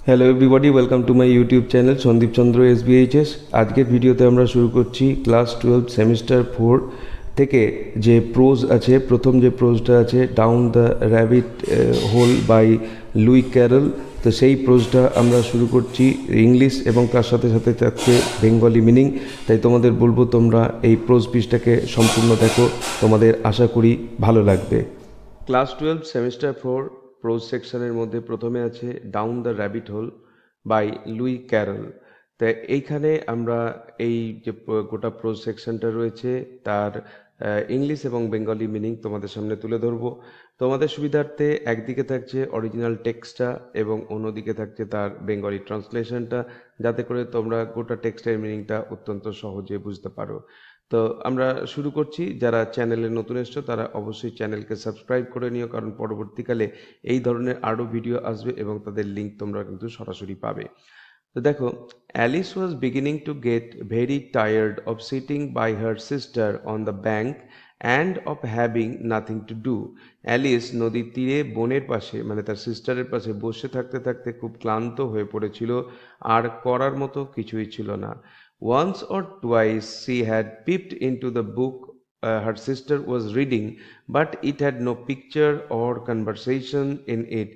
Hello everybody, welcome to my YouTube channel Sandip Chandra SBHS। আজকের ভিডিওতে আমরা শুরু করছি ক্লাস 12 সেমিস্টার 4 থেকে যে প্রোজ আছে। প্রথম যে প্রোজটা আছে down the rabbit hole by Lewis Carroll, তো সেই প্রোজটা আমরা শুরু করছি ইংলিশ এবং তার সাথে সাথে থাকছে বেঙ্গলি মিনিং। তাই তোমাদের বলবো তোমরা এই প্রোজ পিসটাকে সম্পূর্ণ দেখো, তোমাদের আশা করি ভালো লাগবে। ক্লাস 12 সেমিস্টার 4 প্রোজ সেকশনের মধ্যে প্রথমে আছে down the rabbit hole by Lewis Carroll. তাই এইখানে আমরা এই যে গোটা প্রোজ সেকশনটা রয়েছে তার ইংলিশ এবং বেঙ্গলি মিনিং তোমাদের সামনে তুলে ধরবো। তোমাদের সুবিধার্থে একদিকে থাকছে অরিজিনাল টেক্সটটা এবং অন্যদিকে থাকছে তার বেঙ্গলি ট্রান্সলেশনটা, যাতে করে তোমরা গোটা টেক্সটের মিনিংটা অত্যন্ত সহজে বুঝতে পারো। তো আমরা শুরু করছি। যারা চ্যানেলে নতুন এসছো তারা অবশ্যই চ্যানেলকে সাবস্ক্রাইব করে নিও, কারণ পরবর্তীকালে এই ধরনের আরও ভিডিও আসবে এবং তাদের লিঙ্ক তোমরা কিন্তু সরাসরি পাবে। তো দেখো, Alice was beginning to get very tired of sitting by her sister on the bank and of having nothing to do. Alice নদীর তীরে বোনের পাশে মানে তার সিস্টারের পাশে বসে থাকতে থাকতে খুব ক্লান্ত হয়ে পড়েছিল, আর করার মতো কিছুই ছিল না। Once or twice she had peeped into the book her sister was reading, but it had no picture or conversation in it.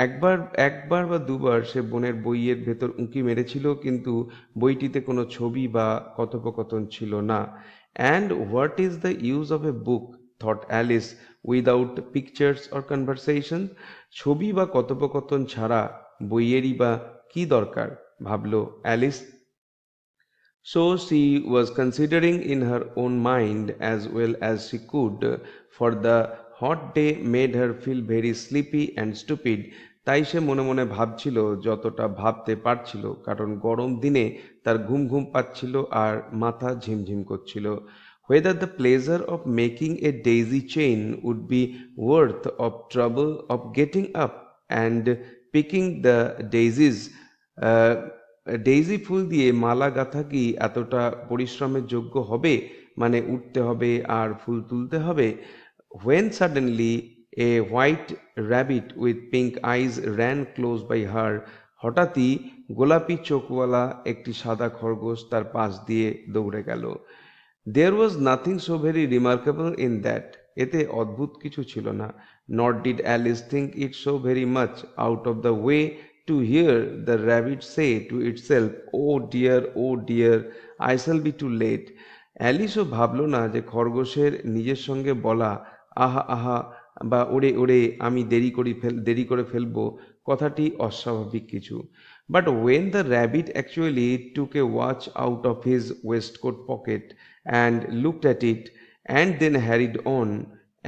একবার একবার বা দুবার সে বোনের বইয়ের ভেতর উঁকি মেরেছিল, কিন্তু বইটিতে কোনো ছবি বা কথোপকথন ছিল না। And what is the use of a book, thought Alice, without pictures or conversation? ছবি বা কথোপকথন ছাড়া বইয়েরই বা কি দরকার, ভাবলো Alice. So she was considering in her own mind as well as she could, for the hot day made her feel very sleepy and stupid. তাই সে মনে মনে ভাবছিল যতটা ভাবতে পারছিল, কারণ গরম দিনে তার ঘুম ঘুম পাচ্ছিল আর মাথা ঝিমঝিম করছিল। Whether the pleasure of making a daisy chain would be worth of trouble of getting up and picking the daisies. Daisy ফুল দিয়ে মালা গাঁথা কি এতটা পরিশ্রমের যোগ্য হবে, মানে উঠতে হবে আর ফুল তুলতে হবে। When suddenly a white rabbit with pink eyes ran close by her. হঠাৎই গোলাপি চোখওয়ালা একটি সাদা খরগোশ তার পাশ দিয়ে দৌড়ে গেল। There was nothing so very remarkable in that. এতে অদ্ভুত কিছু ছিল না। Nor did Alice think it so very much out of the way to hear the rabbit say to itself, oh dear, I shall be too late. অ্যালিসও ভাবল না যে খরগোশের নিজের সঙ্গে বলা আহা আহা বা ওরে ওরে আমি দেরি করে ফেলবো কথাটি অস্বাভাবিক কিছু। But when the rabbit actually took a watch out of his waistcoat pocket and looked at it and then hurried on,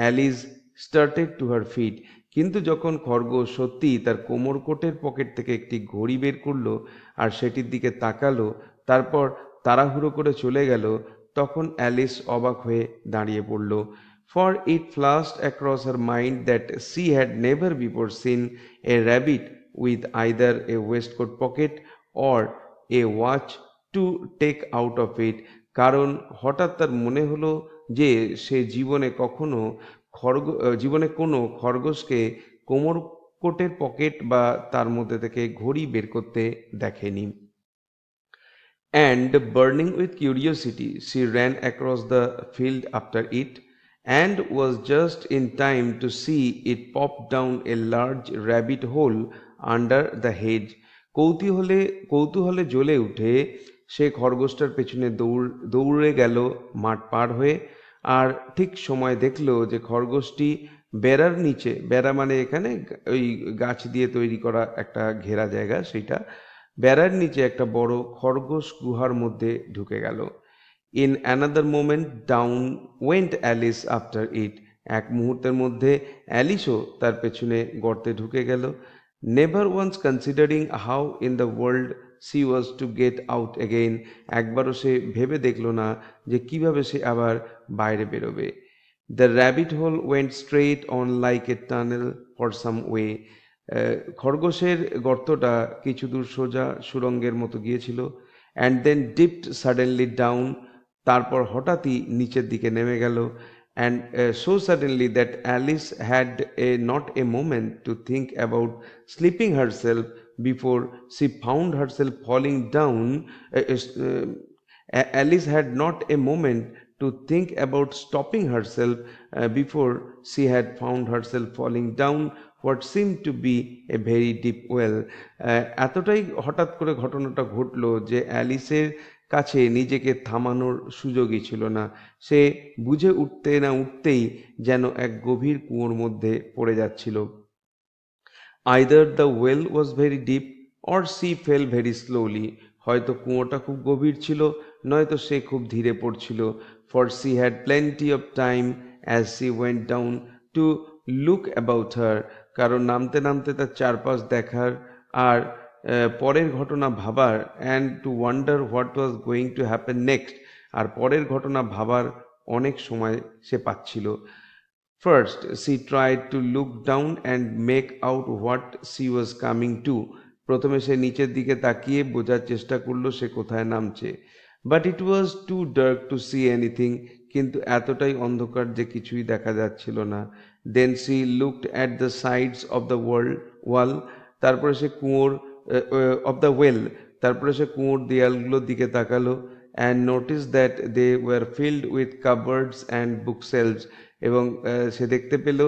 Alice started to her feet. কিন্তু যখন খরগোশ সত্যি তার কোমরকোটের পকেট থেকে একটি ঘড়ি বের করলো আর সেটির দিকে তাকালো, তারপর তাড়াহুড়ো করে চলে গেল, তখন অ্যালিস অবাক হয়ে দাঁড়িয়ে পড়ল। For it flashed across her mind that she had never before seen a rabbit with either a waistcoat pocket or a watch to take out of it. কারণ হঠাৎ তার মনে হলো যে সে জীবনে কোনো খরগোশকে কোমরকোটের পকেট বা তার মধ্যে থেকে ঘড়ি বের করতে দেখেনি। And burning with curiosity, she ran across the field after it, and was just in time to see it pop down a large rabbit hole under the hedge. কৌতূহলে জ্বলে উঠে সে খরগোশটার পেছনে দৌড়ে গেল মাঠ পার হয়ে, আর ঠিক সময় দেখলো যে খরগোশটি বেড়ার নিচে, বেড়া মানে এখানে ওই গাছ দিয়ে তৈরি করা একটা ঘেরা জায়গা, সেইটা বেড়ার নিচে একটা বড় খরগোশ গুহার মধ্যে ঢুকে গেল। In another moment down went Alice after it. এক মুহূর্তের মধ্যে অ্যালিসও তার পেছনে গর্তে ঢুকে গেল। Never once considering how in the world she was to get out again. একবারও সে ভেবে দেখল না যে কিভাবে সে আবার বাইরে বেরোবে। The rabbit hole went straight on like a tunnel for some way. খরগোশের গর্তটা কিছু দূর সোজা সুড়ঙ্গের মতো গিয়েছিল। And then dipped suddenly down. তারপর হঠাৎই নিচের দিকে নেমে গেল। And so suddenly that Alice had not a moment to think about slipping herself before she found herself falling down. Alice had not a moment to think about stopping herself before she had found herself falling down what seemed to be a very deep well. এতটাই হঠাৎ করে ঘটনাটা ঘটলো যে অ্যালিসের কাছে নিজেকে থামানোর সুযোগই ছিল না। সে বুঝে উঠতে না উঠতেই যেন এক গভীর কুয়োর মধ্যে পড়ে যাচ্ছিল। Either the well was very deep or she fell very slowly. হয়তো কুয়োটা খুব গভীর ছিল, নয়তো সে খুব ধীরে পড়ছিল। For she had plenty of time as she went down to look about her. কারণ নামতে নামতে তার চারপাশ দেখার আর পরের ঘটনা ভাবার, and to wonder what was going to happen next. আর পরের ঘটনা ভাবার অনেক সময় সে পাচ্ছিল। First, she tried to look down and make out what she was coming to. প্রথমে সে নিচের দিকে তাকিয়ে বোঝার চেষ্টা করলো সে কোথায় নামছে। But it was too dark to see anything. কিন্তু এতটাই অন্ধকার যে কিছুই দেখা যাচ্ছিল না। Then she looked at the sides of the wall. তারপরে সে কুয়োর of the well. তারপরে সে কুয়োর দেয়ালগুলোর দিকে তাকালো and noticed that they were filled with cupboards and bookshelves. এবং সে দেখতে পেল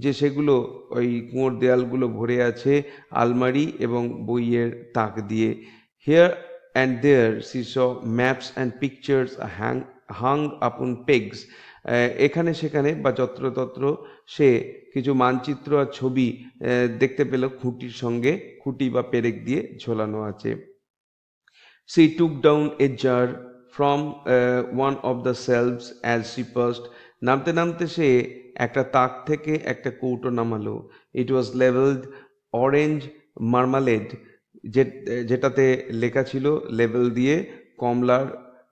যে সেগুলো ওই কুয়োর দেয়ালগুলো ভরে আছে আলমারি এবং বইয়ের তাক দিয়ে। Here and there she saw maps and pictures hung upon pegs. এখানে সেখানে বা যত্রতত্র সে কিছু মানচিত্র আর ছবি দেখতে পেল খুঁটির সঙ্গে, খুঁটি বা পেরেক দিয়ে ঝোলানো আছে। She took down a jar from one of the shelves as she passed. নামতে নামতে সে একটা তাক থেকে একটা কৌটো নামালো। It was labeled orange marmalade, যেটাতে লেখা ছিল লেবেল দিয়ে কমলার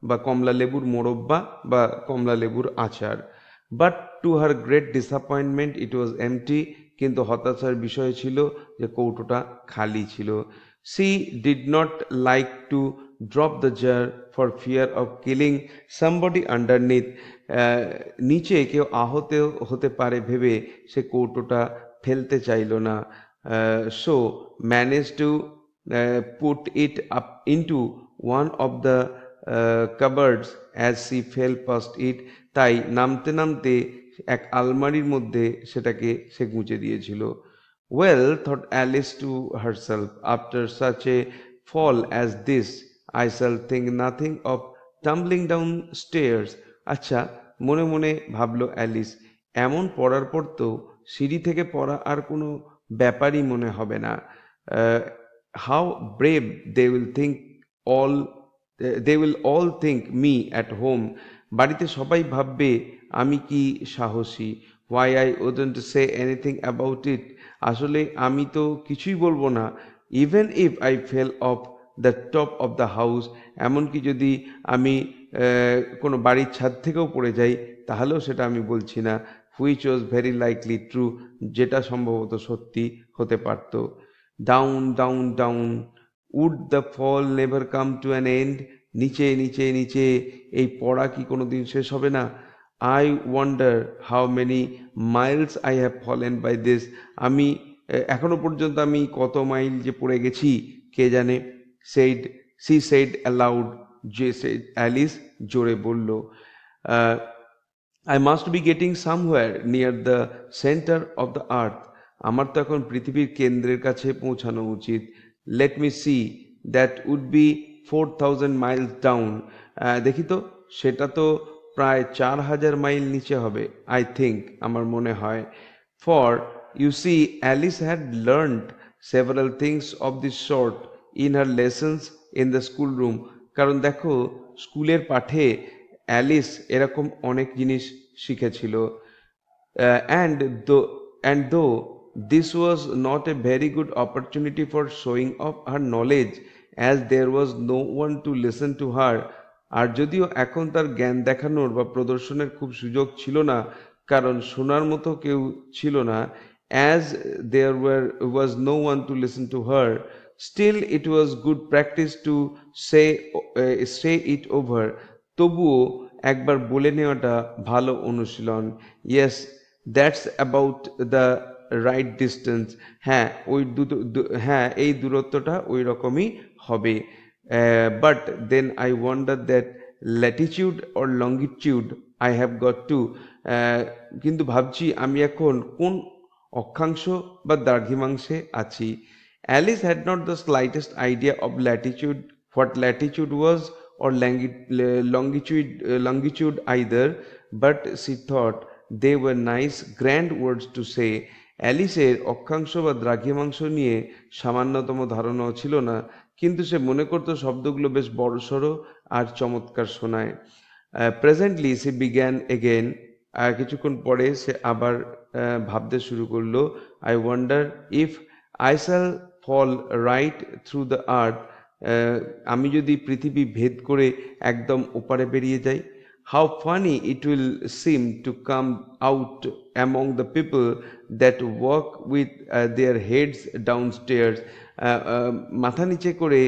বা কমলা লেবুর মোরব্বা বা কমলা লেবুর আচার। But to her great disappointment it was empty. কিন্তু হতাশার বিষয় ছিল যে কৌটোটা খালি ছিল। She did not like to drop the jar for fear of killing somebody underneath. নিচে কেউ আহত হতে পারে ভেবে সে কৌটোটা ফেলতে চাইল না। So managed to put it up into one of the cupboards as she fell past it. তাই নামতে নামতে এক আলমারির মধ্যে সেটাকে সে গুঁজে দিয়েছিল। Well, thought Alice to herself, after such a fall as this, I shall think nothing of tumbling down stairs. আচ্ছা, মনে মনে ভাবলো অ্যালিস, এমন পড়ার পর তো সিঁড়ি থেকে পড়া আর কোনো ব্যাপারই মনে হবে না। How brave they will all think me at home. বাড়িতে সবাই ভাববে আমি কি সাহসী। Why I wouldn't say anything about it. আসলে আমি তো কিছুই বলবো না। Even if I fell off the top of the house. এমনকি যদি আমি কোনো বাড়ির ছাদ থেকেও পড়ে যাই তাহলেও সেটা আমি বলছি না। Which was very likely true. যেটা সম্ভবত সত্যি হতে পারত। Down, down, down. Would the fall never come to an end? নিচে নিচে নিচে, এই পড়া কি কোনোদিন শেষ হবে না? I wonder how many miles I have fallen by this. আমি এখনো পর্যন্ত আমি কত মাইল যে পড়ে গেছি কে জানে। She said aloud. Alice জোরে বলল। I must be getting somewhere near the center of the earth. আমার তো এখন পৃথিবীর কেন্দ্রের কাছে পৌঁছানো উচিত। Let me see. That would be 4000 miles down. দেখি তো, সেটা তো প্রায় 4000 মাইল নিচে হবে। I think, আমার মনে হয়। For you see, Alice had learned several things of this sort in her lessons in the school room. কারণ দেখো, স্কুলের পাঠে অ্যালিস এরকম অনেক জিনিস শিখেছিল। And though this was not a very good opportunity for showing off her knowledge, as there was no one to listen to her. আর যদিও এখন তার জ্ঞান দেখানোর বা প্রদর্শনের খুব সুযোগ ছিল না, কারণ শোনার মতো কেউ ছিল না। As there was no one to listen to her, still it was good practice to say it over. তবুও একবার বলে নেওয়াটা ভালো অনুশীলন। Yes, that's about the right distance, হ্যাঁ ওই হ্যাঁ এই দূরত্বটা ওই রকমই হবে। But then I wonder that latitude or longitude I have got to, কিন্তু ভাবছি আমি এখন কোন অক্ষাংশ বা দ্রাঘিমাংশে আছি। Alice had not the slightest idea of latitude, what latitude was or longitude either, but she thought they were nice grand words to say. অ্যালিসের অক্ষাংশ বা দ্রাঘিমাংশ নিয়ে সামান্যতম ধারণাও ছিল না, কিন্তু সে মনে করত শব্দগুলো বেশ বড়সড় আর চমৎকার শোনায়। প্রেজেন্টলি সে বিগ্যান এগেন, কিছুক্ষণ পরে সে আবার ভাবতে শুরু করলো, I wonder if I shall fall right through the earth, আমি যদি পৃথিবী ভেদ করে একদম ওপারে বেরিয়ে যাই, how funny it will seem to come out among the people that walk with their heads down stairs, মাথা নিচে করে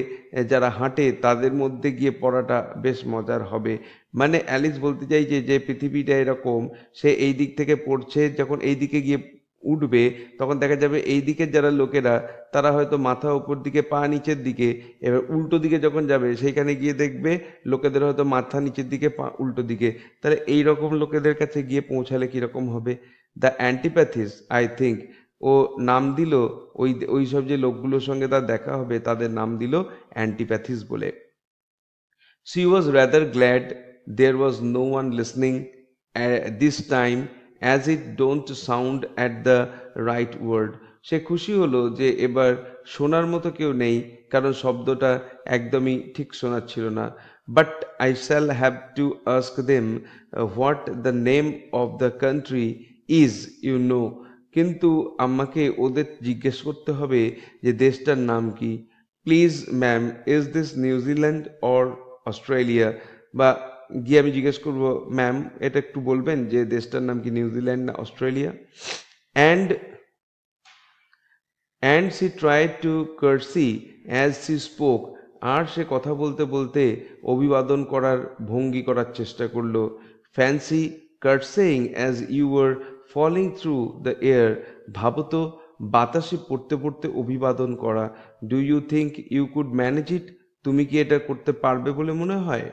যারা হাঁটে তাদের মধ্যে গিয়ে পড়াটা বেশ মজার হবে। মানে অ্যালিস বলতে চাইছে যে পৃথিবীটা এরকম, সে এই দিক থেকে পড়ছে, যখন এই দিকে গিয়ে উঠবে তখন দেখা যাবে এই দিকের যারা লোকেরা তারা হয়তো মাথা উপর দিকে পা নিচের দিকে, এবার উল্টো দিকে যখন যাবে সেইখানে গিয়ে দেখবে লোকেদের হয়তো মাথা নিচের দিকে পা উল্টো দিকে, তাহলে এই রকম লোকেদের কাছে গিয়ে পৌঁছালে কিরকম হবে। দ্য অ্যান্টিপ্যাথিস আই থিঙ্ক, ও নাম দিল ওই সব যে লোকগুলোর সঙ্গে তার দেখা হবে তাদের নাম দিল অ্যান্টিপ্যাথিস বলে। She was rather glad there was no one listening this time, as it don't sound at the right word. সে খুশি হলো যে এবার শোনার মতো কেউ নেই, কারণ শব্দটা একদমই ঠিক শোনাচ্ছিল না। But I shall have to ask them what the name of the country is, you know, কিন্তু আমাকে ওদের জিজ্ঞেস করতে হবে যে দেশটার নাম কি। Please ma'am, is this New Zealand or Australia, বা গিয়ে আমি জিজ্ঞেস করবো, ম্যাম এটা একটু বলবেন যে দেশটার নাম কি নিউজিল্যান্ড না Australia. And she tried to curtsey as she spoke, আর সে কথা বলতে বলতে অভিবাদন করার ভঙ্গি করার চেষ্টা করলো। Fancy curtseying as you were falling through the air, ভাবতো বাতাসে পড়তে পড়তে অভিবাদন করা। Do you think you could manage it, তুমি কি এটা করতে পারবে বলে মনে হয়।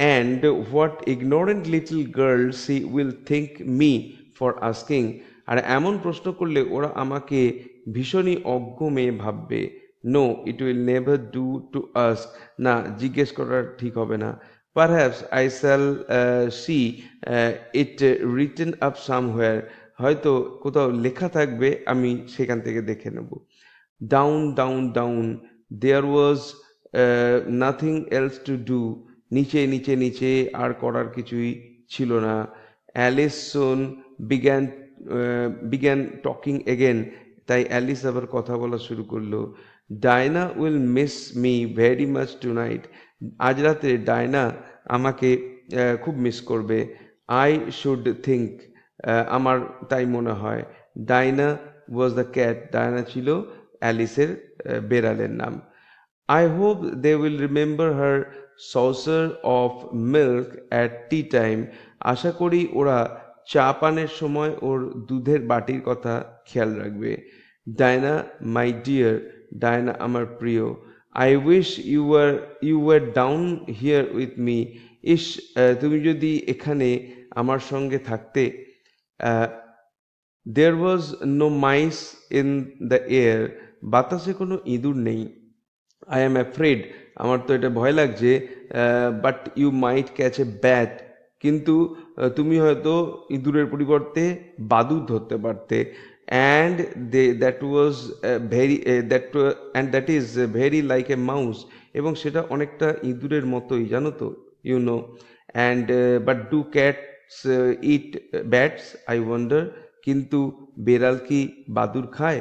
And what ignorant little girl she will think me for asking, আর এমন প্রশ্ন করলে ওরা আমাকে ভীষণই অজ্ঞ মেয়ে ভাববে। No, it will never do to ask, না জিজ্ঞেস করা ঠিক হবে না। Perhaps I shall see it written up somewhere, হয়তো কোথাও লেখা থাকবে, আমি সেখান থেকে দেখে নেব। Down down down, there was nothing else to do, নিচে নিচে নিচে, আর করার কিছুই ছিল না। Alice soon began talking again, তাই অ্যালিস আবার কথা বলা শুরু করলো। Dinah will miss me very much tonight, আজ রাতে ডায়না আমাকে খুব মিস করবে। আই শুড থিঙ্ক, আমার তাই মনে হয়। Diana was the cat, Diana ছিল অ্যালিসের বেড়ালের নাম। I hope they will remember her saucer of milk at tea time. আশা করি ওরা চা পানের সময় ওর দুধের বাটির কথা খেয়াল রাখবে। ডায়না মাই ডিয়ার, ডায়না আমার প্রিয়। I wish you were down here with me, ইস তুমি যদি এখানে আমার সঙ্গে থাকতে। There was no mice in the air, বাতাসে কোনো ইঁদুর নেই। আই অ্যাম অ্যাফ্রেড, আমার তো এটা ভয় লাগছে। But you might catch a bat, কিন্তু তুমি হয়তো ইঁদুরের পরিবর্তে বাদুড় ধরতে পারতে। And that is very like a mouse, এবং সেটা অনেকটা ইঁদুরের মতোই, জানো তো, you know. And but do cats eat bats, I wonder, কিন্তু বেড়াল কি বাদুড় খায়,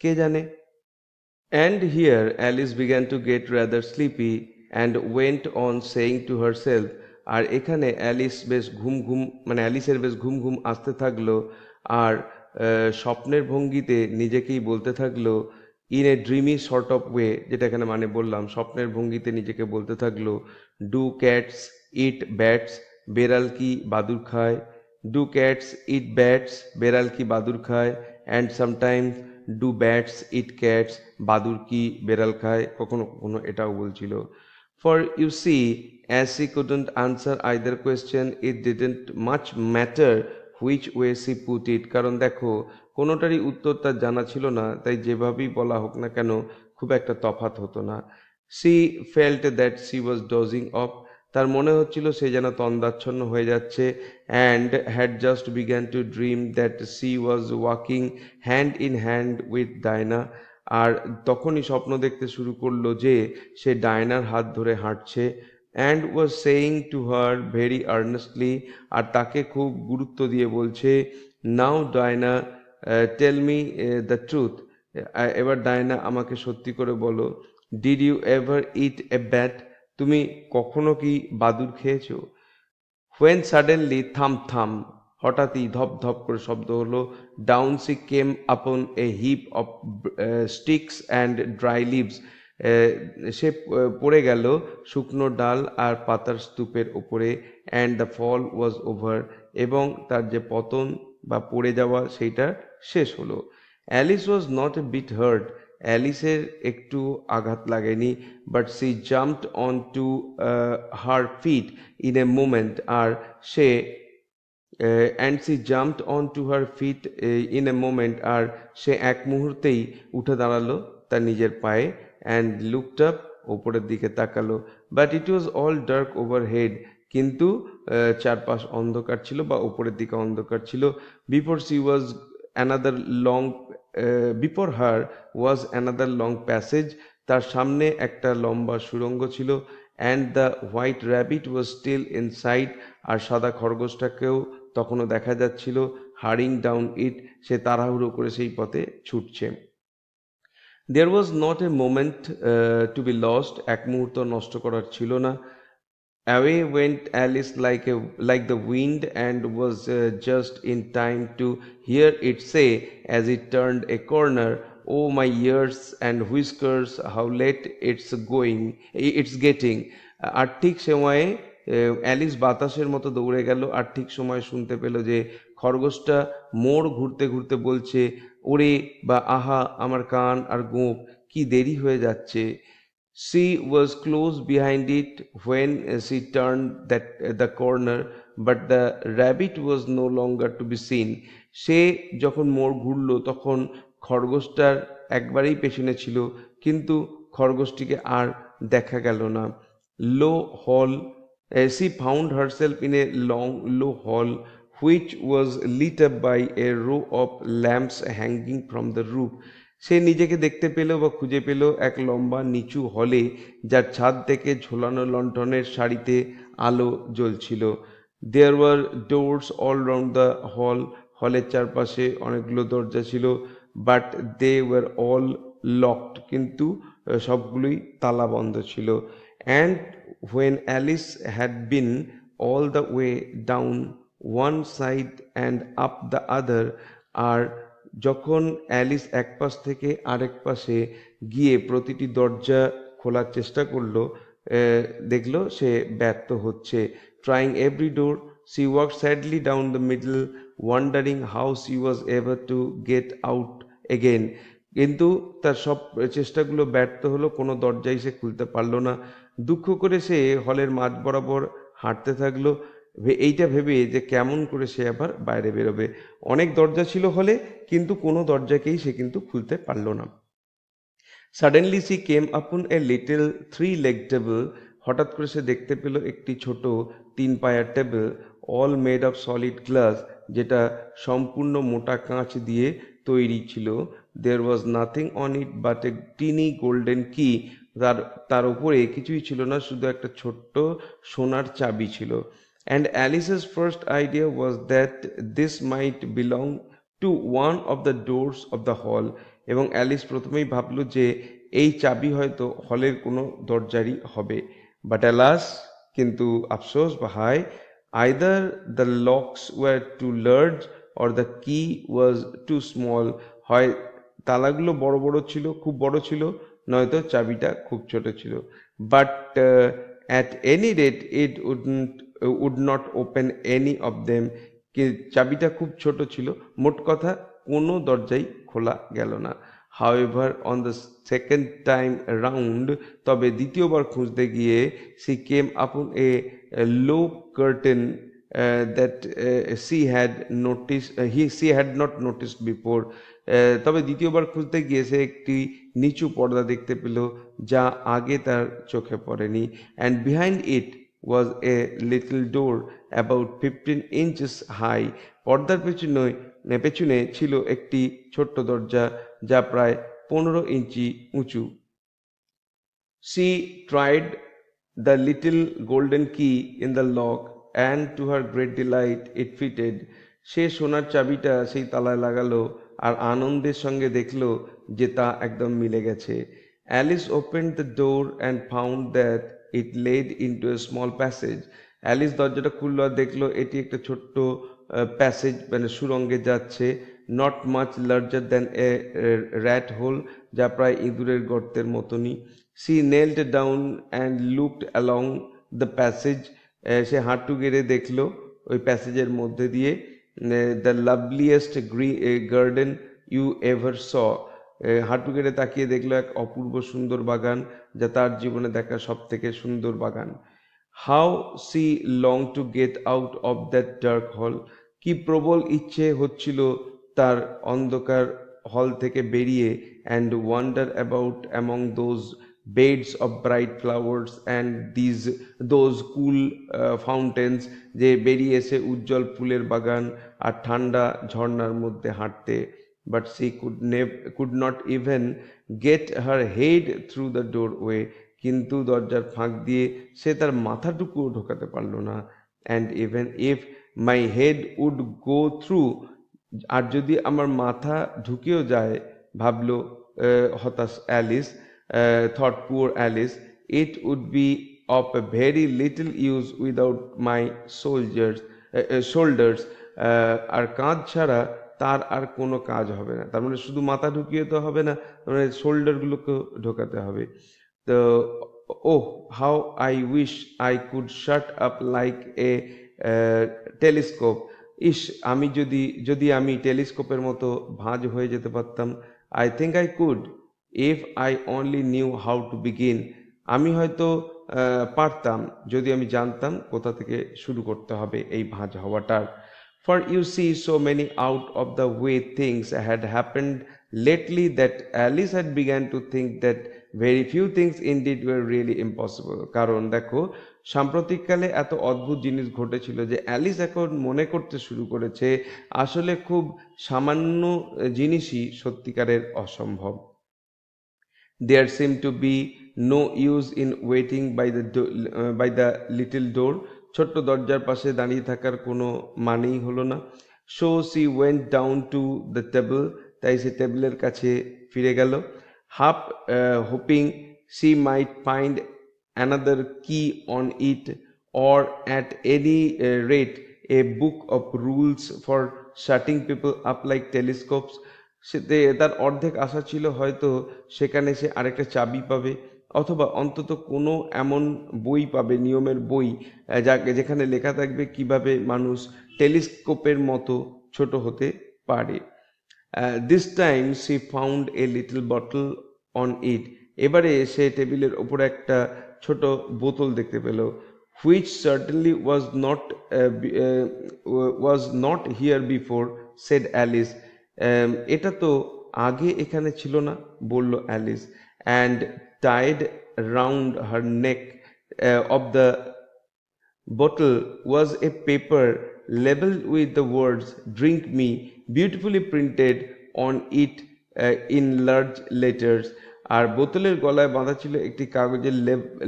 কে জানে। And here Alice began to get rather sleepy and went on saying to herself, আর এখানে অ্যালিস বেশ অ্যালিসের বেশ ঘুম ঘুম আসতে থাকলো, আর স্বপ্নের ভঙ্গিতে নিজেকেই বলতে থাকলো, in a dreamy sort of way, যেটা এখানে মানে বললাম, স্বপ্নের ভঙ্গিতে নিজেকে বলতে থাকলো, ডু ক্যাটস ইট ব্যাটস, বেড়াল কি বাদুড় খায়, ডু ক্যাটস ইট ব্যাটস, বেড়াল কি বাদুড় খায়, and sometimes do bats eat cats, বাদুর কি বেড়াল খায়, কখনো কখনো এটাও বলছিল। For you see, as she couldn't answer either question, it didn't much matter which way she put it, কারণ দেখো কোনোটারই উত্তর তার জানা ছিল না, তাই যেভাবেই বলা হোক না কেন খুব একটা তফাৎ হতো না। She felt that she was dozing off, তার মনে হচ্ছিল সে যেন তন্দ্রাচ্ছন্ন হয়ে যাচ্ছে, and had just begun to dream that she was walking hand in hand with Diana, আর তখনই স্বপ্ন দেখতে শুরু করলো যে সে ডায়নার হাত ধরে হাঁটছে, and was saying to her very earnestly, আর তাকে খুব গুরুত্ব দিয়ে বলছে, now Diana, tell me the truth, এবার ডায়না আমাকে সত্যি করে বলো, did you ever eat a bat, তুমি কখনো কি বাদুড় খেয়েছো? When suddenly থাম, হঠাৎই ধপ ধপ করে শব্দ হলো, down she came upon a heap of sticks and dry leaves, সে পড়ে গেল শুকনো ডাল আর পাতার স্তূপের ওপরে, and the fall was over, এবং তার যে পতন বা পড়ে যাওয়া সেইটা শেষ হলো। Alice was not a bit hurt, অ্যালিসের একটু আঘাত লাগেনি, but she jumped on to her feet in a moment, আর সে and she jumped on to her feet in a moment, আর সে এক মুহূর্তেই উঠে দাঁড়ালো তার নিজের পায়ে, অ্যান্ড লুকড আপ, ওপরের দিকে তাকালো, but it was all dark overhead, কিন্তু চারপাশ অন্ধকার ছিল বা উপরের দিকে অন্ধকার ছিল। Before she was another long before her was another long passage, তার সামনে একটা লম্বা সুড়ঙ্গ ছিল, and the white rabbit was still inside, আর সাদা খরগোশটাকেও তখনও দেখা যাচ্ছিল, হারিং ডাউন ইট, সে তাড়াহুড়ো করে সেই পথে ছুটছে। There was not a moment to be lost, এক মুহূর্ত নষ্ট করার ছিল না। Away went Alice like the wind, and was just in time to hear it say as it turned a corner, "Oh my ears and whiskers, how late it's getting." আর ঠিক সময়ে Alice বাতাসের মতো দৌড়ে গেল, আর ঠিক সময় শুনতে পেল যে খরগোশটা মোড় ঘুরতে ঘুরতে বলছে, ওরে বা আহা আমার কান আর গোঁফ, কি দেরি হয়ে যাচ্ছে। She was close behind it when she turned the corner, but the rabbit was no longer to be seen. সে যখন মোড় ঘুরল তখন খরগোশটার একবারেই পেছনে ছিল, কিন্তু খরগোশটিকে আর দেখা গেল না। She found herself in a long low hall, which was lit up by a row of lamps hanging from the roof. সে নিজেকে দেখতে পেল বা খুঁজে পেল এক লম্বা নিচু হলে, যার ছাদ থেকে ঝোলানো লণ্ঠনের সারিতে আলো জ্বলছিল। There were doors all round the hall, হলের চারপাশে অনেকগুলো দরজা ছিল, but they were all locked, কিন্তু সবগুলোই তালা বন্ধ ছিল। And when Alice had been all the way down one side and up the other, আর যখন অ্যালিস এক পাশ থেকে আরেক পাশে গিয়ে প্রতিটি দরজা খোলার চেষ্টা করলো, দেখলো সে ব্যর্থ হচ্ছে। Trying every door, she walk sadly down the middle, wondering how she was ever to get out again, কিন্তু তার সব চেষ্টাগুলো ব্যর্থ হলো, কোনো দরজাই সে খুলতে পারলো না। দুঃখ করে সে হলের মাঝ বরাবর হাঁটতে থাকলো, এইটা ভেবে যে কেমন করে সে আবার বাইরে বেরোবে। অনেক দরজা ছিল হলে, কিন্তু কোনো দরজাকেই সে কিন্তু খুলতে পারল না। সাডেনলি সি কেম আপন এ লিটল 3-leg টেবিল, হঠাৎ করে সে দেখতে পেল একটি ছোট 3 পায়ার table, all made of solid glass, যেটা সম্পূর্ণ মোটা কাঁচ দিয়ে তৈরি ছিল। There was nothing on it but a tiny golden key, তার উপরে কিছুই ছিল না, শুধু একটা ছোট্ট সোনার চাবি ছিল। And Alice's first idea was that this might belong to one of the doors of the hall, এবং অ্যালিস প্রথমেই ভাবল যে এই চাবি হয়তো হলের কোনো দরজারই হবে। বাট অ্যালাস, কিন্তু আফসোস বা হায়, either the locks were too large or the key was two small, হয় তালাগুলো বড় বড় ছিল, খুব বড় ছিল, নয়তো চাবিটা খুব ছোট ছিল। But at any rate it would not open any of them, চাবিটা খুব ছোট ছিল, মোট কথা কোনো দরজাই খোলা গেল না। However, on the second time round, তবে দ্বিতীয়বার খুঁজতে গিয়ে she came upon a low curtain that she had not noticed before. তবে দ্বিতীয়বার খুঁজতে গিয়ে সে একটি নিচু পর্দা দেখতে পেল যা আগে তার চোখে পড়েনি। and behind it was a little door about 15 inches high. পর্দার পেছনে ছিল একটি ছোট্ট দরজা যা প্রায় 15 ইঞ্চি উঁচু। She tried the little golden key in the lock and to her great delight it fitted. সে সোনার চাবিটা সেই তালায় লাগালো আর আনন্দের সঙ্গে দেখলো যে তা একদম মিলে গেছে। Alice opened the door and found that it led into a small passage. Alice দরজাটা খুললো আর দেখলো এটি একটা ছোট্ট প্যাসেজ মানে সুড়ঙ্গে যাচ্ছে। Not much larger than a rat hole, যা প্রায় ইঁদুরের গর্তের মতনই। She knelt down and looked along the passage, সে হাঁটু গেড়ে দেখলো ওই প্যাসেজের মধ্যে দিয়ে the loveliest garden you ever saw, হাঁটু গেড়ে তাকিয়ে দেখলো এক অপূর্ব সুন্দর বাগান যা তার জীবনে দেখা সব থেকে সুন্দর বাগান। How she long to get out of that dark hall, কি প্রবল ইচ্ছে হচ্ছিল তার অন্ধকার হল থেকে বেরিয়ে। And wander about among those beds of bright flowers and those cool fountains, যে বেরিয়ে এসে উজ্জ্বল ফুলের বাগান আর ঠান্ডা ঝর্ণার মধ্যে হাঁটতে। But she could not even get her head through the doorway, কিন্তু দরজার ফাঁক দিয়ে সে তার মাথাটুকুও ঢোকাতে পারল না। And even if my head would go through, আর যদি আমার মাথা ঢুকেও যায়, ভাবলো হতাশ Alice, thought poor Alice, it would be of a very little use without my shoulders, আর কাঁধ ছাড়া তার আর কোনো কাজ হবে না। তার মানে শুধু মাথা ঢুকিয়ে তো হবে না, মানে শোল্ডারগুলোকে ঢোকাতে হবে। তো how I wish I could shut up like a telescope, ইস আমি যদি আমি টেলিস্কোপের মতো ভাঁজ হয়ে যেতে পারতাম। I think I could if I only knew how to begin, আমি হয়তো পারতাম যদি আমি জানতাম কোথা থেকে শুরু করতে হবে এই ভাঁজ হওয়াটার। For you see, so many out of the way things had happened lately that Alice had begun to think that very few things indeed were really impossible. কারণ দেখো সাম্প্রতিককালে এত অদ্ভুত জিনিস ঘটেছিল যে অ্যালিস এখন মনে করতে শুরু করেছে আসলে খুব সামান্য জিনিসই সত্যিকারের অসম্ভব। There seemed to be no use in waiting by the little door. ছোট্ট দরজার পাশে দাঁড়িয়ে থাকার কোনো মানেই হলো না। So she went down to the table, তাই সে টেবিলের কাছে ফিরে গেল। half hoping she might find another key on it, or at any rate a book of rules for shutting people up like telescopes. সেতে তার অর্ধেক আশা ছিল হয়তো সেখানে সে আরেকটা চাবি পাবে, অথবা অন্তত কোনো এমন বই পাবে, নিয়মের বই, যেখানে লেখা থাকবে কিভাবে মানুষ টেলিস্কোপের মতো ছোট হতে পারে। This time she found a little bottle on it, এবারে সে টেবিলের ওপরে একটা ছোট বোতল দেখতে পেল। Which certainly was not here before, said Alice, এটা তো আগে এখানে ছিল না, বলল Alice. And tied round her neck of the bottle was a paper labeled with the words "Drink me," beautifully printed on it in large letters. আর বোতলের গলায় বাঁধা ছিল একটি কাগজের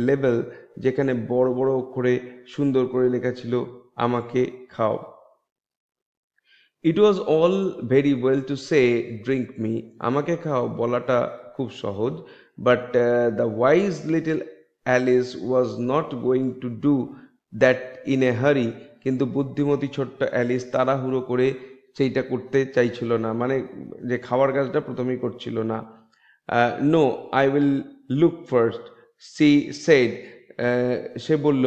লেবেল, যেখানে বড় বড় অক্ষরে সুন্দর করে লেখা ছিল আমাকে খাও। It was all very well to say drink me, আমাকে খাও বলাটা খুব সহজ, but the wise little Alice was not going to do that in a hurry. কিন্তু বুদ্ধিমতী ছোট্ট অ্যালিস তাড়াহুড়ো করে সেইটা করতে চাইছিল না, মানে যে খাওয়ার কাজটা প্রথমেই করছিল না। No I will look first, she said, সে বলল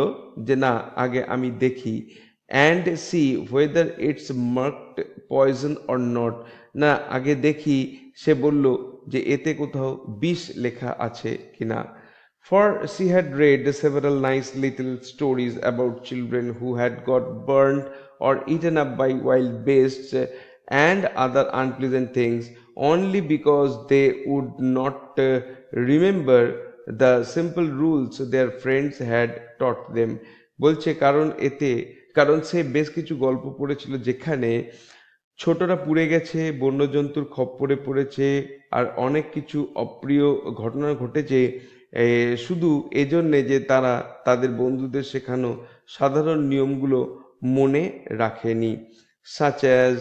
যে না আগে আমি দেখি। And see whether it's marked poison or not, না আগে দেখি সে বলল যে এতে কোথাও বিষ লেখা আছে কিনা। For she had read several nice little stories about children who had got burned or eaten up by wild beasts and other unpleasant things only because they would not remember the simple rules their friends had taught them। বলছে কারণ সে বেশ কিছু গল্প পড়েছিল যেখানে ছোটরা পুড়ে গেছে, বন্যজন্তুর খপ্পরে পড়েছে, আর অনেক কিছু অপ্রিয় ঘটনা ঘটেছে শুধু এজন্যে যে তারা তাদের বন্ধুদের শেখানো সাধারণ নিয়মগুলো মনে রাখেনি। such as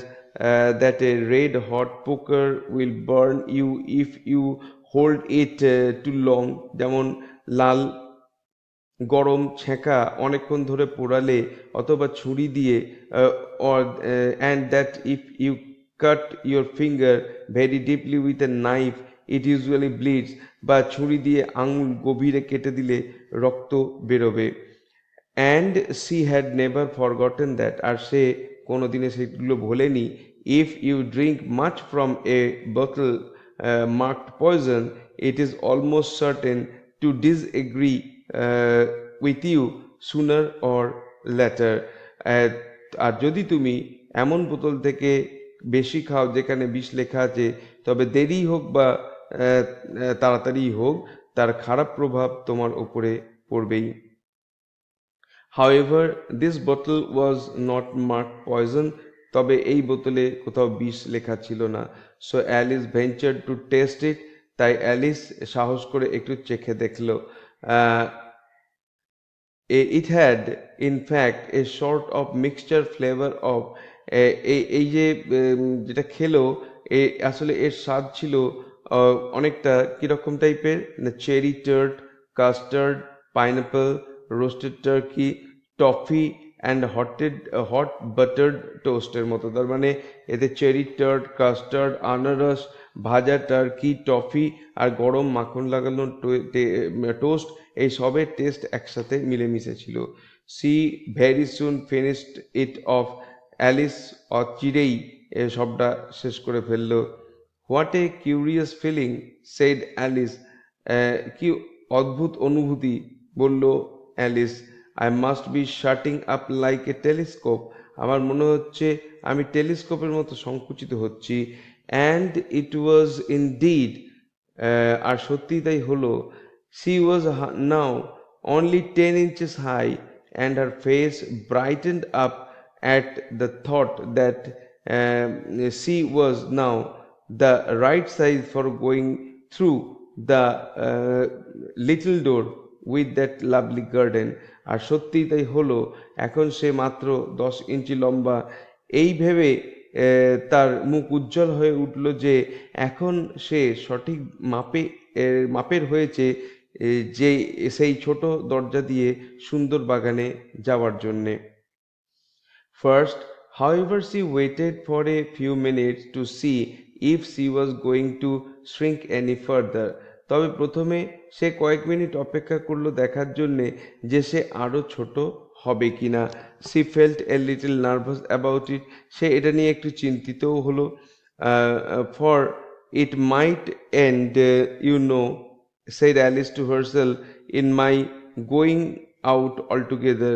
that a red hot poker will burn you if you hold it too long, যেমন লাল গরম ছেঁকা অনেকক্ষণ ধরে পোড়ালে অথবা ছুরি দিয়ে or and that if you cut your finger very deeply with a knife it usually bleeds, বা ছুরি দিয়ে আঙুল গভীরে কেটে দিলে রক্ত বেরোবে। and she had never forgotten that, আর সে কোনোদিনে সেগুলো ভোলেনি। if you drink much from a bottle marked poison it is almost certain to disagree with you sooner or later। আর যদি তুমি এমন বোতল থেকে বেশি খাও যেখানে বিষ লেখা আছে, তবে দেরি হোক বা তাড়াতাড়ি হোক তার খারাপ প্রভাব তোমার উপরে পড়বেই। However, this bottle was not marked poison, তবে এই বোতলে কোথাও বিষ লেখা ছিল না। So Alice ventured to taste it, তাই অ্যালিস সাহস করে একটু চেখে দেখলো। It had in fact a sort of mixture flavor of এই যে যেটা খেলো আসলে এর স্বাদ ছিল অনেকটা কিরকম টাইপের, cherry tart, custard, pineapple, roasted turkey, toffee and hot buttered টোস্টের মতো। তার মানে এতে চেরি টার্ট, কাস্টার্ড, আনারস, ভাজা টার্কি, টফি আর গরম মাখন লাগানো টোস্ট, এই সবের টেস্ট একসাথে মিলেমিশে ছিল। She very soon finished it off, Alice অচিরেই সবটা শেষ করে ফেলল। What a curious feeling, said Alice, কি অদ্ভুত অনুভূতি, বলল Alice. I must be shutting up like a telescope, আমার মনে হচ্ছে আমি টেলিস্কোপের মতো সংকুচিত হচ্ছি। অ্যান্ড ইট ওয়াজ ইনডিড, আর সত্যি তাই হলো। She was now only 10 inches high and her face brightened up at the thought that she was now the right size for going through the little door with that lovely garden। আর সত্যি তাই হলো, এখন সে মাত্র 10 ইঞ্চি লম্বা। এই ভেবে তার মুখ উজ্জ্বল হয়ে উঠল যে এখন সে সঠিক মাপের হয়েছে যে সেই ছোট দরজা দিয়ে সুন্দর বাগানে যাওয়ার জন্যে। First, however, she waited for a few minutes to see if she was going to shrink any further। তবে প্রথমে সে কয়েক মিনিট অপেক্ষা করলো দেখার জন্যে যে সে আরো ছোট হবে কিনা। She felt a little nervous about it, সে এটা নিয়ে একটু চিন্তিতও হলো। For it might end, said Alice to herself, in my going out altogether।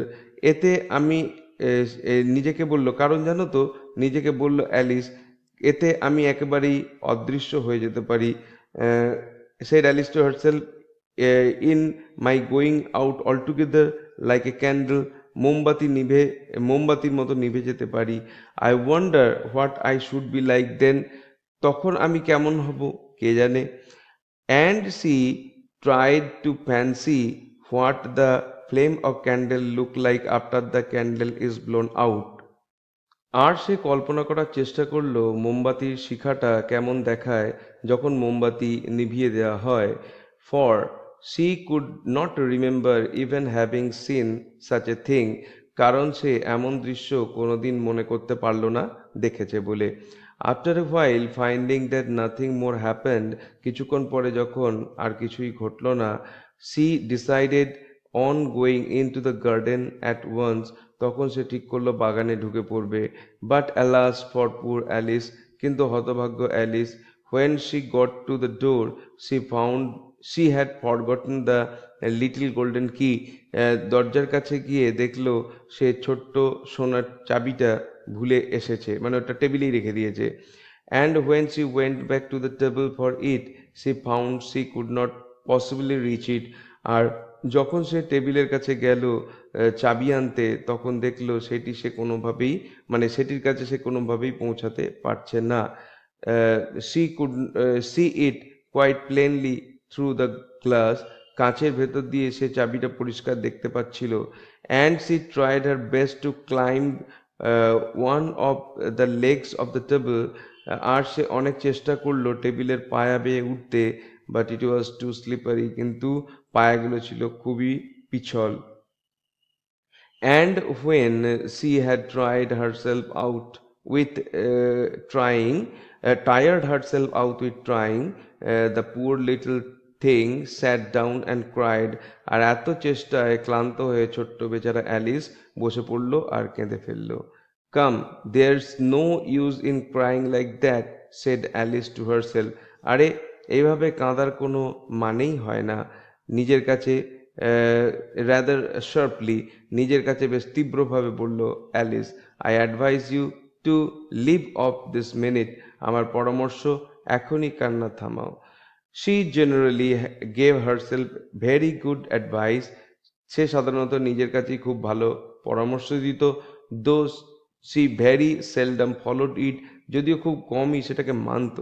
এতে আমি নিজেকে বলল, কারণ জানো তো, নিজেকে বলল অ্যালিস, এতে আমি একেবারেই অদৃশ্য হয়ে যেতে পারি। said Alice to herself, in my going out altogether like a candle, মোমবাতির মতো নিভে যেতে পারি। I wonder what I should be like then, তখন আমি কেমন হব কে জানে। And she tried to fancy what the flame of candle look like after the candle is blown out। আর সে কল্পনা করার চেষ্টা করলো মোমবাতির শিখাটা কেমন দেখায় যখন মোমবাতি নিভিয়ে দেওয়া হয়। For she could not remember even having seen such a thing, কারণ সে এমন দৃশ্য কোনোদিন মনে করতে পারল না দেখেছে বলে। After a while, finding that nothing more happened, কিছুক্ষণ পরে যখন আর কিছুই ঘটল না, she decided on going into the garden at once, তখন সে ঠিক করলো বাগানে ঢুকে পড়বে। But alas for poor Alice, কিন্তু হতভাগ্য Alice, when she got to the door she found she had forgotten the little golden key. দরজার কাছে গিয়ে দেখলো সে ছোট্ট সোনার চাবিটা ভুলে এসেছে, মানে ওটা টেবিলেই রেখে দিয়েছে। And when she went back to the table for it she found she could not possibly reach it. আর যখন সে টেবিলের কাছে গেল চাবি আনতে, তখন দেখলো সেটি সে কোনোভাবেই, মানে সেটির কাছে সে কোনোভাবেই পৌঁছাতে পারছে না। she could see it quite plainly through the glass. কাঁচের ভেতর দিয়ে সে চাবিটা পরিষ্কার দেখতে পাচ্ছিল। and she tried her best to climb one of the legs of the table. আর সে অনেক চেষ্টা করলো টেবিলের পায়া বেয়ে উঠতে, but it was too slippery, কিন্তু পায়াগুলো ছিল খুবই পিছল। and when she had tried herself out with tired herself out with trying, the poor little thing sat down and cried. আর এত চেষ্টায় ক্লান্ত হয়ে ছোট্ট বেচারা অ্যালিস বসে পড়লো আর কেঁদে ফেললো। come, there's no use in crying like that, said Alice to herself. আরে এইভাবে কাঁদার কোনো মানেই হয় না। নিজের কাছে rather sharply, নিজের কাছে বেশ তীব্রভাবে বলল Alice. I advise you to leave off this minute. আমার পরামর্শ এখনই কান্না থামাও। She generally gave herself very good advice. সে সাধারণত নিজের কাছেই খুব ভালো পরামর্শ দিত। though she very seldom followed it, যদিও খুব কমই সেটাকে মানত।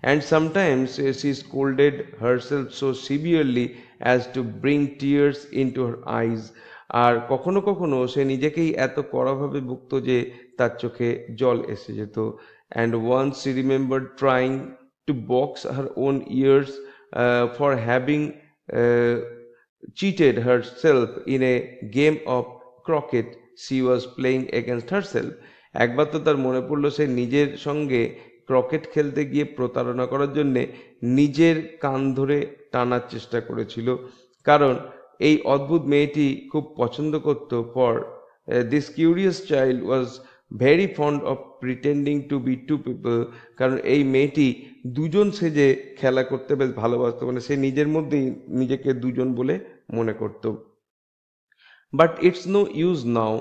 and sometimes she scolded herself so severely as to bring tears into her eyes. আর কখনো কখনো সে নিজেকেই এত কড়াভাবে বকত যে তার চোখে জল এসে যেত। and once she remembered trying to box her own ears for having cheated herself in a game of croquet she was playing against herself. একবার তো তার মনে পড়লো সে নিজের সঙ্গে ক্রিকেট খেলতে গিয়ে প্রতারণা করার জন্যে নিজের কান ধরে টানার চেষ্টা করেছিল, কারণ এই অদ্ভুত মেয়েটি খুব পছন্দ করত। for this curious child was very fond of pretending to be two people. কারণ এই মেয়েটি দুজন সেজে খেলা করতে বেশ ভালোবাসত, মানে সে নিজের মধ্যেই নিজেকে দুজন বলে মনে করত। but it's no use now,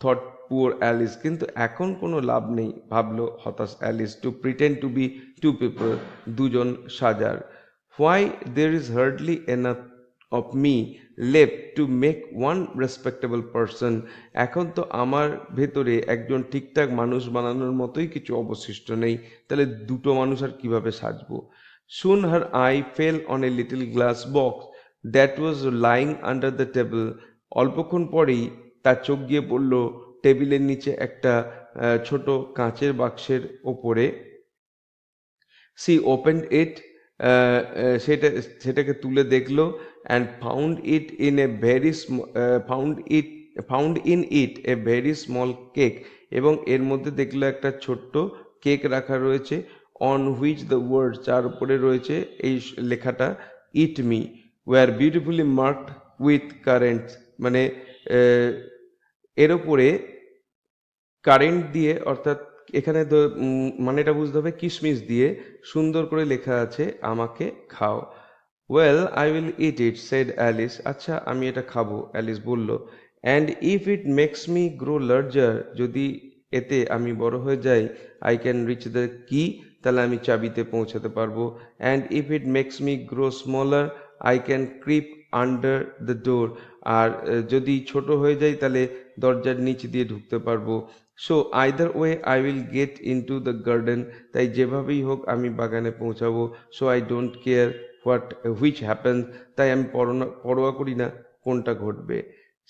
thought poor Alice. কিন্তু এখন কোনো লাভ নেই, ভাবলো হতাশ Alice, to pretend to be two people, দুজন সাজার। why, there is hardly enough of me left to make one respectable person. এখন তো আমার ভেতরে একজন ঠিকঠাক মানুষ বানানোর মতোই কিছু অবশিষ্ট নেই, তাহলে দুটো মানুষ আর কিভাবে সাজবো। soon her eye fell on a little glass box that was lying under the table. অল্পক্ষণ পরেই তার চোখ গিয়ে পড়ল টেবিলের নিচে একটা ছোট কাঁচের বাক্সের ওপরে। she opened it, সেটাকে তুলে দেখলো, and found in it a very small cake. এবং এর মধ্যে দেখলো একটা ছোট্ট কেক রাখা রয়েছে, on which the words, যার উপরে রয়েছে এই লেখাটা eat me, were beautifully marked with currants. মানে এর উপরে কারেন্ট দিয়ে, অর্থাৎ এখানে তো মানেটা বুঝতে হবে কিশমিশ দিয়ে সুন্দর করে লেখা আছে আমাকে খাও। well, I will eat it, said Alice. আচ্ছা আমি এটা খাবো, অ্যালিস বলল। and if it makes me grow larger, যদি এতে আমি বড় হয়ে যাই, I can reach the key, তাহলে আমি চাবিতে পৌঁছাতে পারবো। and if it makes me grow smaller, I can creep under the door, আর যদি ছোট হয়ে যায় তাহলে দরজার নিচ দিয়ে ঢুকতে পারবো। so either way I will get into the garden, তাই যেভাবেই হোক আমি বাগানে পৌঁছাবো। so I don't care which happens, তাই আমি পরোয়া করি না কোনটা ঘটবে।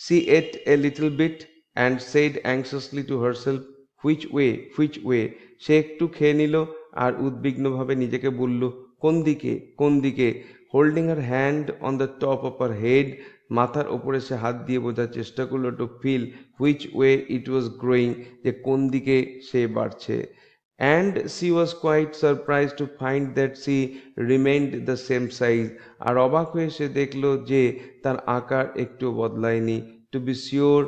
she ate a little bit and said anxiously to herself, which way. সে একটু খেয়ে নিল আর উদ্বিগ্নভাবে নিজেকে বলল, কোন দিকে। holding her hand on the top of her head, মাথার ওপরে সে হাত দিয়ে বোঝার চেষ্টা করলো, to feel which way it was growing, যে কোন দিকে সে বাড়ছে। and she was quite surprised to find that she remained the same size. আর অবাক হয়ে সে দেখলো যে তার আকার একটু বদলায়নি। to be sure,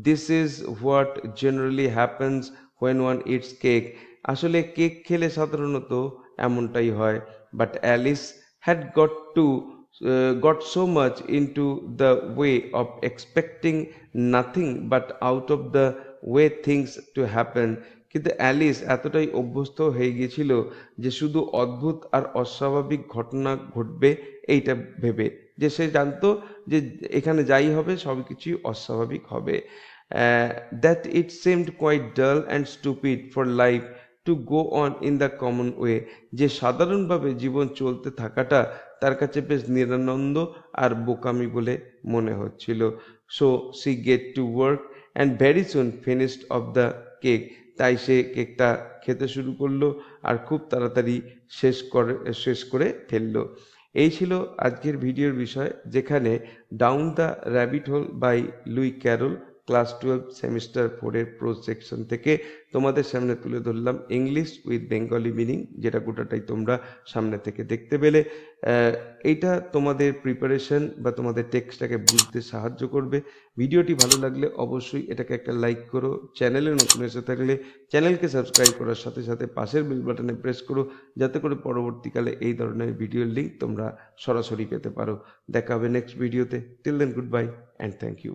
this is what generally happens when one eats cake. আসলে কেক খেলে সাধারণত এমনটাই হয়, but Alice had got so much into the way of expecting nothing but out of the way things to happen. কিন্তু Alice এতটাই অভ্যস্ত হয়ে গিয়েছিল যে শুধু অদ্ভুত আর অস্বাভাবিক ঘটনা ঘটবে এইটা ভেবে, যে সে জানতো যে এখানে যাই হবে সব কিছুই অস্বাভাবিক হবে। দ্যাট ইট সেমড কোয়াইট ডাল and stupid for life to go on in the common way, যে সাধারণভাবে জীবন চলতে থাকাটা তার কাছে বেশ নিরানন্দ আর বোকামি বলে মনে হচ্ছিল। So she get to work and very soon finished off the cake, তাই সে কেকটা খেতে শুরু করলো আর খুব তাড়াতাড়ি শেষ করে ফেললো। এই ছিল আজকের ভিডিওর বিষয়, যেখানে down the rabbit hole by Lewis Carroll class 12 semester 4 এর প্রোজ সেকশন থেকে তোমাদের সামনে তুলে ধরলাম ইংলিশ উইথ বেঙ্গলি মিনিং, যেটা গোটাটাই তোমরা সামনে থেকে দেখতে পেলে। এইটা তোমাদের প্রিপারেশন বা তোমাদের টেক্সটটাকে বুঝতে সাহায্য করবে। ভিডিওটি ভালো লাগলে অবশ্যই এটাকে একটা লাইক করো, চ্যানেলে নতুন এসে থাকলে চ্যানেলকে সাবস্ক্রাইব করার সাথে সাথে পাশের বেল বাটনে প্রেস করো, যাতে করে পরবর্তীকালে এই ধরনের ভিডিওর লিঙ্ক তোমরা সরাসরি পেতে পারো। দেখা হবে নেক্সট ভিডিওতে। Till then goodbye and thank you.